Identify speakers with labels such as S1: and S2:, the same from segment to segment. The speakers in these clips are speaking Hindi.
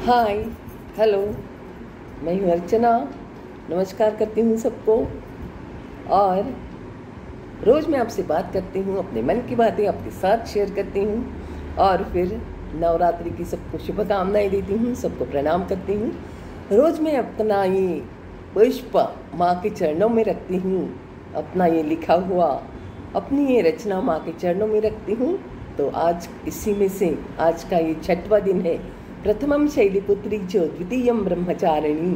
S1: हाय, हेलो, मैं हूँ अर्चना। नमस्कार करती हूँ सबको। और रोज़ मैं आपसे बात करती हूँ, अपने मन की बातें आपके साथ शेयर करती हूँ और फिर नवरात्रि की सबको शुभकामनाएं देती हूँ, सबको प्रणाम करती हूँ। रोज़ मैं अपना ये पुष्प माँ के चरणों में रखती हूँ, अपना ये लिखा हुआ, अपनी ये रचना माँ के चरणों में रखती हूँ। तो आज इसी में से आज का ये 6वां दिन है। प्रथमं शैलपुत्री च द्वितीयं ब्रह्मचारिणी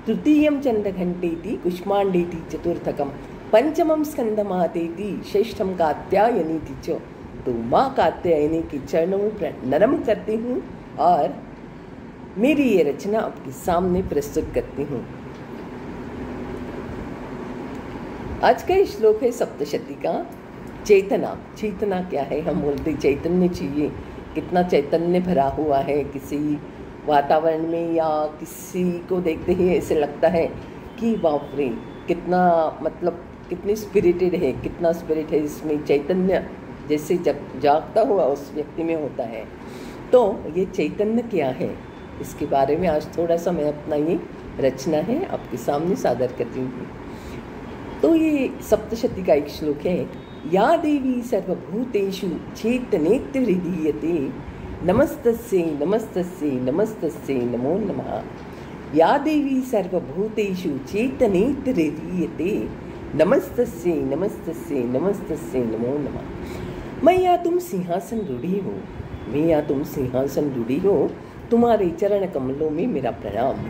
S1: तृतीयं चंद्रघंटेति कुष्मांडेति चतुर्थकम पंचमं स्कंदमातेति षष्ठम कात्यायनीति च। तो माँ कात्यायनी के चरणों में नरम करती हूँ और मेरी ये रचना आपके सामने प्रस्तुत करती हूँ। आज का श्लोक है सप्तशती का चेतना। चेतना क्या है? हम बोलते चैतन्य चाहिए। कितना चैतन्य भरा हुआ है किसी वातावरण में, या किसी को देखते ही ऐसे लगता है कि बाप रे, कितना मतलब कितनी स्पिरिटेड है, कितना स्पिरिट है इसमें, चैतन्य जैसे जागता हुआ उस व्यक्ति में होता है। तो ये चैतन्य क्या है, इसके बारे में आज थोड़ा सा मैं अपना ये रचना है आपके सामने सादर करती हूँ। तो ये सप्तशती का एक श्लोक है। या देवी सर्वभूतेषु चेतनेत्युदीयते नमस्तस्यै नमस्तस्यै नमस्तस्यै नमो नमः। या देवी सर्वभूतेषु चेतनेत्युदीयते नमस्तस्यै नमस्तस्यै नमस्तस्यै नमो नमः। मैं या तुम सिंहासन रूढ़ी हो, मैं या तुम सिंहासन रूढ़ी हो, तुम्हारे चरण कमलों में मेरा प्रणाम।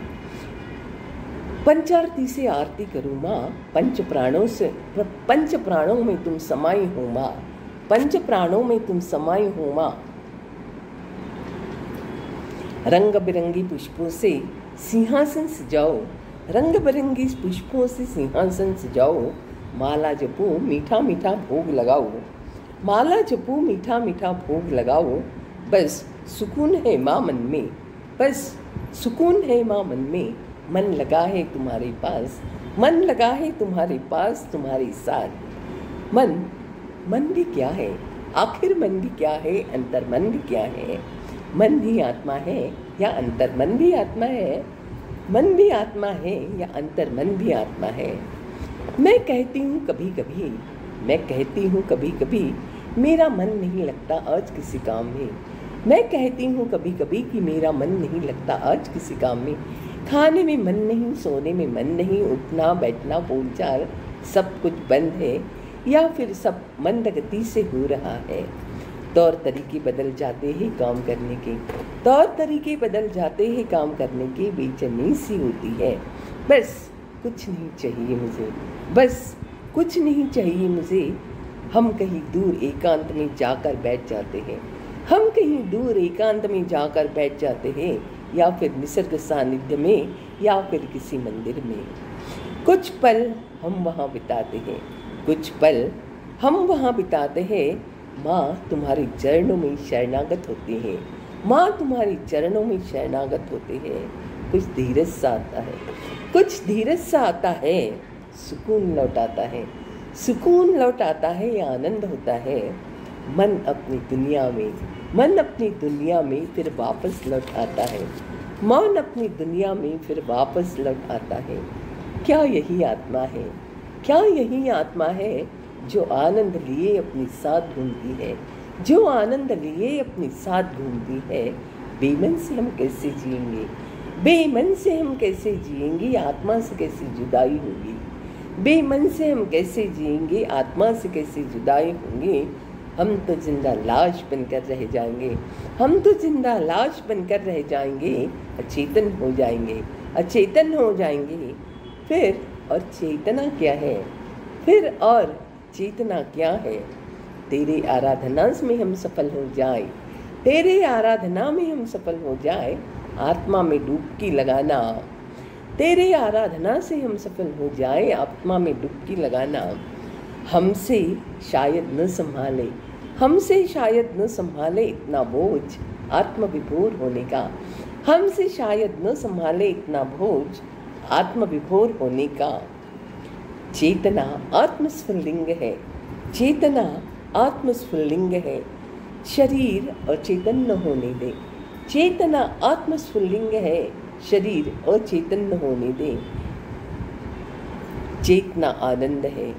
S1: पंचारती से आरती करूँ माँ, पंच प्राणों में तुम समाई हो माँ, पंच प्राणों में तुम समाई हो माँ। रंग बिरंगी पुष्पों से सिंहासन सजाओ, रंग बिरंगी पुष्पों से सिंहासन सजाओ। माला जपो मीठा मीठा भोग लगाओ, माला जपो मीठा मीठा भोग लगाओ। बस सुकून है माँ मन में, बस सुकून है माँ मन में। मन लगा है तुम्हारे पास, मन लगा है तुम्हारे पास, तुम्हारे साथ। मन भी क्या है? आखिर मन भी क्या है? अंतर मन भी क्या है? मन भी आत्मा है या अंतर मन भी आत्मा है? मन भी आत्मा है या अंतर मन भी आत्मा है? मैं कहती हूँ कभी कभी, मैं कहती हूँ कभी कभी, मेरा मन नहीं लगता आज किसी काम में। मैं कहती हूँ कभी कभी कि मेरा मन नहीं लगता आज किसी काम में। खाने में मन नहीं, सोने में मन नहीं, उठना बैठना बोलचाल सब कुछ बंद है, या फिर सब मंद गति से हो रहा है। तौर तरीके बदल जाते हैं काम करने के, तौर तरीके बदल जाते हैं काम करने की, बेचैनी सी होती है। बस कुछ नहीं चाहिए मुझे, बस कुछ नहीं चाहिए मुझे। हम कहीं दूर एकांत में जाकर बैठ जाते हैं, हम कहीं दूर एकांत में जाकर बैठ जाते हैं, या फिर निसर्ग सानिध्य में, या फिर किसी मंदिर में। कुछ पल हम वहाँ बिताते हैं, कुछ पल हम वहाँ बिताते हैं। माँ तुम्हारे चरणों में शरणागत होते हैं, माँ तुम्हारे चरणों में शरणागत होते हैं। कुछ धीरज सा आता है, कुछ धीरज सा आता है, सुकून लौट आता है, सुकून लौट आता है, आनंद होता है। मन अपनी दुनिया में, मन अपनी दुनिया में फिर वापस लौट आता है, मन अपनी दुनिया में फिर वापस लौट आता है। क्या यही आत्मा है? क्या यही आत्मा है जो आनंद लिए अपने साथ घूमती है, जो आनंद लिए अपने साथ घूमती है? बेमन से हम कैसे जिएंगे, बेमन से हम कैसे जिएंगे, आत्मा से कैसे जुदाई होगी? बेमन से हम कैसे जिएंगे, आत्मा से कैसे जुदाई होंगे? हम तो जिंदा लाश बनकर रह जाएंगे, हम तो जिंदा लाश बनकर रह जाएंगे, अचेतन हो जाएंगे, अचेतन हो जाएंगे। फिर और चेतना क्या है? फिर और चेतना क्या है? तेरे आराधना में हम सफल हो जाए, तेरे आराधना में हम सफल हो जाए, आत्मा में डुबकी लगाना। तेरे आराधना से हम सफल हो जाए, आत्मा में डुबकी लगाना। हमसे शायद न संभाले, हमसे शायद न संभाले इतना बोझ आत्मविभोर होने का, हमसे शायद न संभाले इतना बोझ आत्मविभोर होने का। चेतना आत्मस्फुल्लिंग है, चेतना आत्मस्फुल्लिंग है। शरीर और चैतन्य होने दे, चेतना आत्मस्फुल्लिंग है, शरीर अचेतन होने दे। चेतना आनंद है,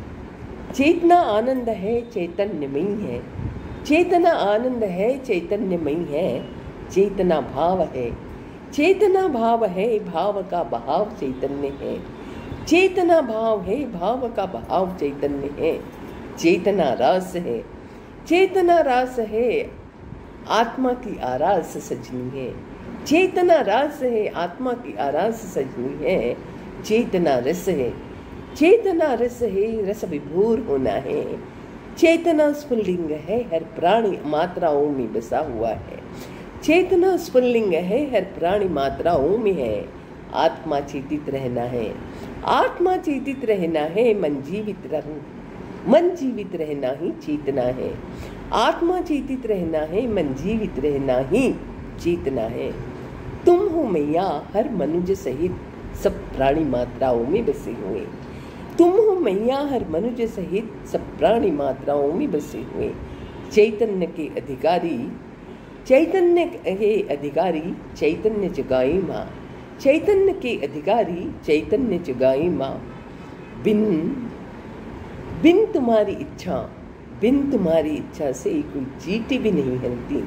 S1: चेतना आनंद है, चैतन्यमयी है। चेतना आनंद है, चैतन्यमयी है। चेतना भाव है, चेतना भाव है, भाव का बहाव चैतन्य है। चेतना भाव है, भाव का बहाव चैतन्य है। चेतना रस है, चेतना रस है, आत्मा की आरास सजनी है। चेतना रस है, आत्मा की आरास सजनी है। चेतना रस है, चेतना रस है, रस विभोर होना है। चेतना स्फुल्लिंग है, हर प्राणी मात्राओं में बसा हुआ है। चेतना स्फुल्लिंग है, हर प्राणी मात्राओं में है। आत्मा चेतित रहना है, आत्मा चेतित रहना है। मन जीवित रहना ही चेतना है। आत्मा चेतित रहना है, मन जीवित रहना ही चेतना है। तुम हो मैया हर मनुष्य सहित सब प्राणी मात्राओं में बसे हुए। तुम हो मैया हर मनुष्य सहित सब प्राणी मात्राओं में बसे हुए। चैतन्य के अधिकारी, चैतन्य के अधिकारी, चैतन्य जगाई माँ। चैतन्य के अधिकारी, चैतन्य जगाई माँ। बिन तुम्हारी इच्छा, बिन तुम्हारी इच्छा से कोई चींटी भी नहीं हिलती।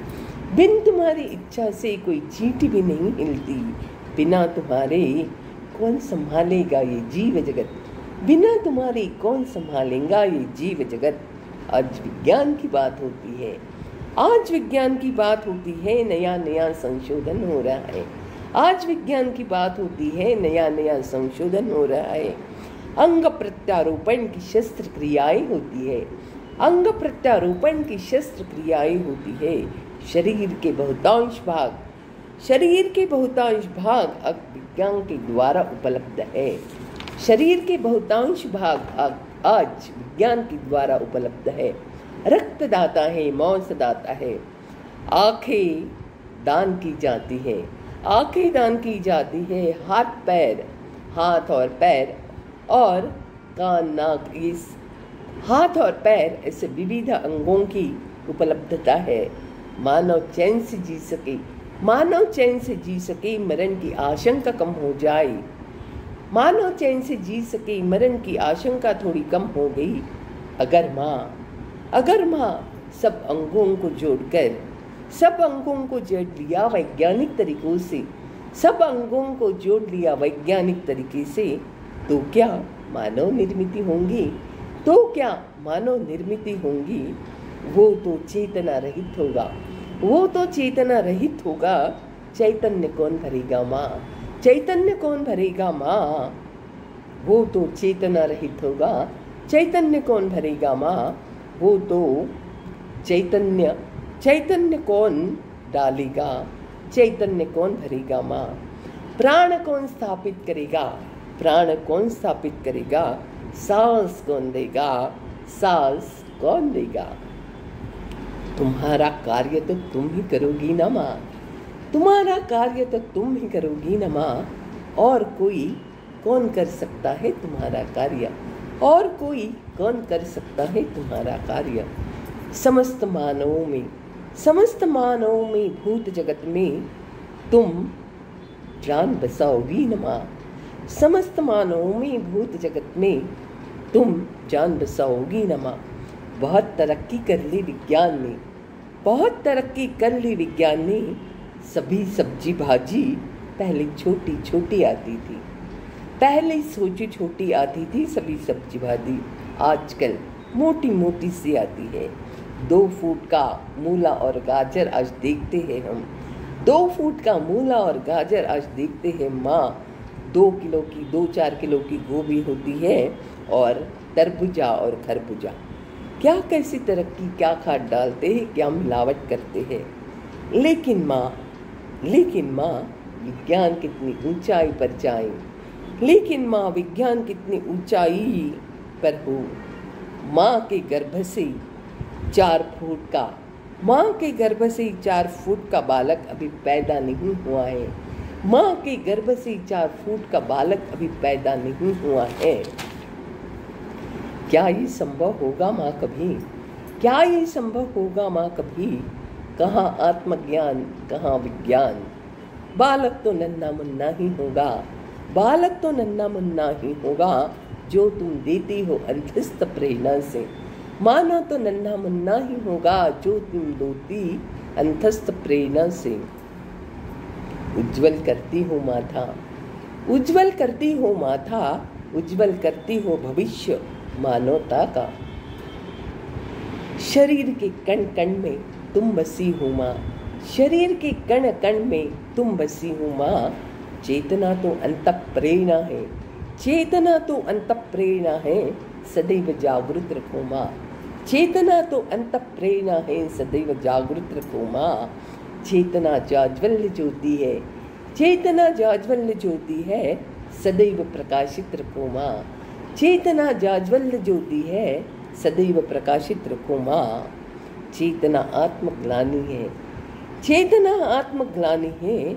S1: बिन तुम्हारी इच्छा से कोई चींटी भी नहीं हिलती। बिना तुम्हारे कौन संभालेगा ये जीव जगत। बिना तुम्हारे कौन संभालेगा ये जीव जगत। आज विज्ञान की बात होती है, आज विज्ञान की बात होती है, नया नया संशोधन हो रहा है। आज विज्ञान की बात होती है, नया नया संशोधन हो रहा है। अंग प्रत्यारोपण की शस्त्र क्रियाएं होती है। अंग प्रत्यारोपण की शस्त्र क्रियाएं होती है। शरीर के बहुतांश भाग, शरीर के बहुतांश भाग अब विज्ञान के द्वारा उपलब्ध है। शरीर के बहुतांश भाग आज विज्ञान के द्वारा उपलब्ध है। रक्त दाता है, मांस दाता है। आंखें दान की जाती है, आंखें दान की जाती है। हाथ पैर, हाथ और पैर और कान नाक, इस हाथ और पैर ऐसे विविध अंगों की उपलब्धता है। मानव चैन से जी सके, मानव चैन से जी सके, मरण की आशंका कम हो जाए। मानव चैन से जी सके, मरण की आशंका थोड़ी कम हो गई। अगर माँ सब अंगों को जोड़कर, सब अंगों को जोड़ लिया वैज्ञानिक तरीकों से, सब अंगों को जोड़ लिया वैज्ञानिक तरीके से, तो क्या मानव निर्मित होंगी? तो क्या मानव निर्मित होंगी? वो तो चेतना रहित होगा, वो तो चेतना रहित होगा। चैतन्य कौन भरेगा माँ? चैतन्य कौन भरेगा माँ? वो तो चेतना रहित होगा। चैतन्य कौन भरेगा माँ? वो तो चैतन्य कौन डालेगा? चैतन्य कौन भरेगा माँ? प्राण कौन स्थापित करेगा? प्राण कौन स्थापित करेगा? सांस कौन देगा? सांस कौन देगा? तुम्हारा कार्य तो तुम ही करोगी ना माँ, तुम्हारा कार्य तो तुम ही करोगी ना माँ। और कोई कौन कर सकता है तुम्हारा कार्य? और कोई कौन कर सकता है तुम्हारा कार्य? समस्त मानवों में भूत जगत में तुम जान बसाओगी न माँ। समस्त मानवों में भूत जगत में तुम जान बसाओगी न माँ। बहुत तरक्की कर ली विज्ञान ने, बहुत तरक्की कर ली विज्ञान ने। सभी सब्जी भाजी पहले छोटी छोटी आती थी, पहले सोची छोटी आती थी सभी सब्जी भाजी, आजकल मोटी मोटी सी आती है। 2 फुट का मूला और गाजर आज देखते हैं हम, 2 फुट का मूला और गाजर आज देखते हैं माँ। 2 किलो की, 2-4 किलो की गोभी होती है और तरबूजा और खरबूजा। क्या कैसी तरक्की, क्या खाद डालते हैं, क्या मिलावट करते हैं। लेकिन माँ विज्ञान कितनी ऊंचाई पर जाए, लेकिन माँ विज्ञान कितनी ऊंचाई पर हो। माँ के गर्भ से 4 फुट का, माँ के गर्भ से 4 फुट का बालक अभी पैदा नहीं हुआ है। माँ के गर्भ से 4 फुट का बालक अभी पैदा नहीं हुआ है। क्या ये संभव होगा माँ कभी? क्या ये संभव होगा माँ कभी? कहाँ आत्मज्ञान कहाँ विज्ञान। बालक तो नन्हा मुन्ना ही होगा, बालक तो नन्हा मुन्ना ही होगा, जो तुम देती हो अंतस्थ प्रेरणा से। मानो तो नन्हा मुन्ना ही होगा, जो तुम देती अंतस्थ प्रेरणा से। उज्जवल करती हो माथा, उज्जवल करती हो माथा, उज्जवल करती हो भविष्य मानवता का। शरीर के कण कण में तुम बसी हो माँ, शरीर के कण कण में तुम बसी हो माँ। चेतना तो अंतः प्रेरणा है, चेतना तो अंतः प्रेरणा है, सदैव जागृत रखो माँ। चेतना तो अंतः प्रेरणा है, सदैव जागृत रखो माँ। चेतना जाज्वल्य ज्योति है, चेतना जाज्वल्य ज्योति है, सदैव प्रकाशित रखो माँ। चेतना जाज्वल्य ज्योति है, सदैव प्रकाशित रखो माँ। चेतना आत्मग्लानि है, चेतना आत्मग्लानि है,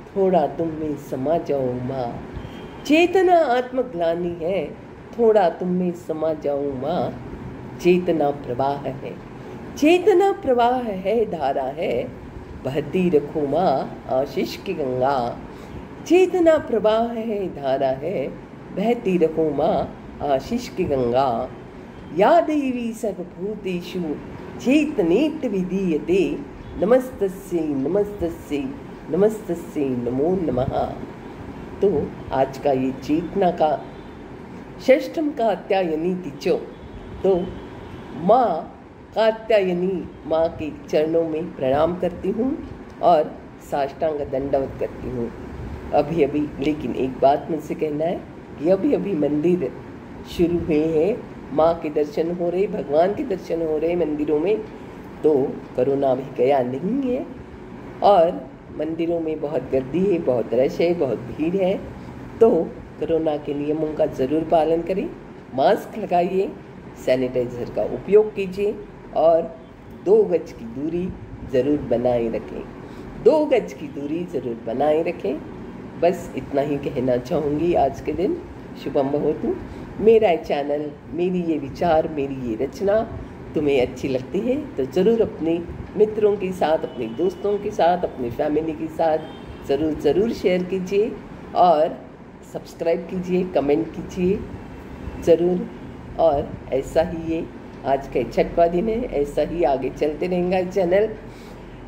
S1: थोड़ा तुम में समा जाओ माँ। चेतना आत्मग्लानि है, थोड़ा तुम में समा जाओ माँ। चेतना प्रवाह है, चेतना प्रवाह है, धारा है, बहती रखो माँ आशीष की गंगा। चेतना प्रवाह है, धारा है, बहती रखो माँ आशीष की गंगा। या देवी सर्वभूतेषु चेतनेत विधीयते, नमस्तस्यै नमस्तस्यै नमस्तस्यै नमो नमः। तो आज का ये चेतना का षष्ठम कात्यायनी तिचो, तो माँ कात्यायनी माँ के चरणों में प्रणाम करती हूँ और साष्टांग दंडवत करती हूँ। अभी अभी लेकिन एक बात मुझसे कहना है कि अभी अभी मंदिर शुरू हुए हैं, माँ के दर्शन हो रहे, भगवान के दर्शन हो रहे मंदिरों में, तो कोरोना भी गया नहीं है और मंदिरों में बहुत गर्दी है, बहुत रश है, बहुत भीड़ है। तो कोरोना के नियमों का ज़रूर पालन करें, मास्क लगाइए, सैनिटाइज़र का उपयोग कीजिए और 2 गज की दूरी ज़रूर बनाए रखें, 2 गज की दूरी ज़रूर बनाए रखें। बस इतना ही कहना चाहूँगी आज के दिन। शुभम भवतु। मेरा चैनल, मेरी ये विचार, मेरी ये रचना तुम्हें अच्छी लगती है तो ज़रूर अपने मित्रों के साथ, अपने दोस्तों के साथ, अपनी फैमिली के साथ ज़रूर शेयर कीजिए और सब्सक्राइब कीजिए, कमेंट कीजिए ज़रूर। और ऐसा ही ये आज का छठवां दिन है, ऐसा ही आगे चलते रहेगा चैनल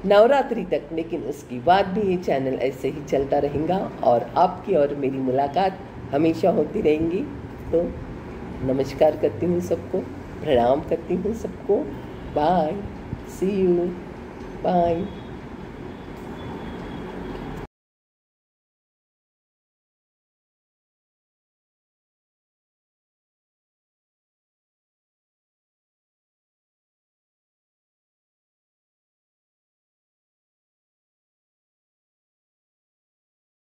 S1: नवरात्रि तक, लेकिन उसके बाद भी ये चैनल ऐसे ही चलता रहेगा और आपकी और मेरी मुलाकात हमेशा होती रहेंगी। तो नमस्कार करती हूँ सबको, प्रणाम करती हूँ सबको। Bye, see you, bye.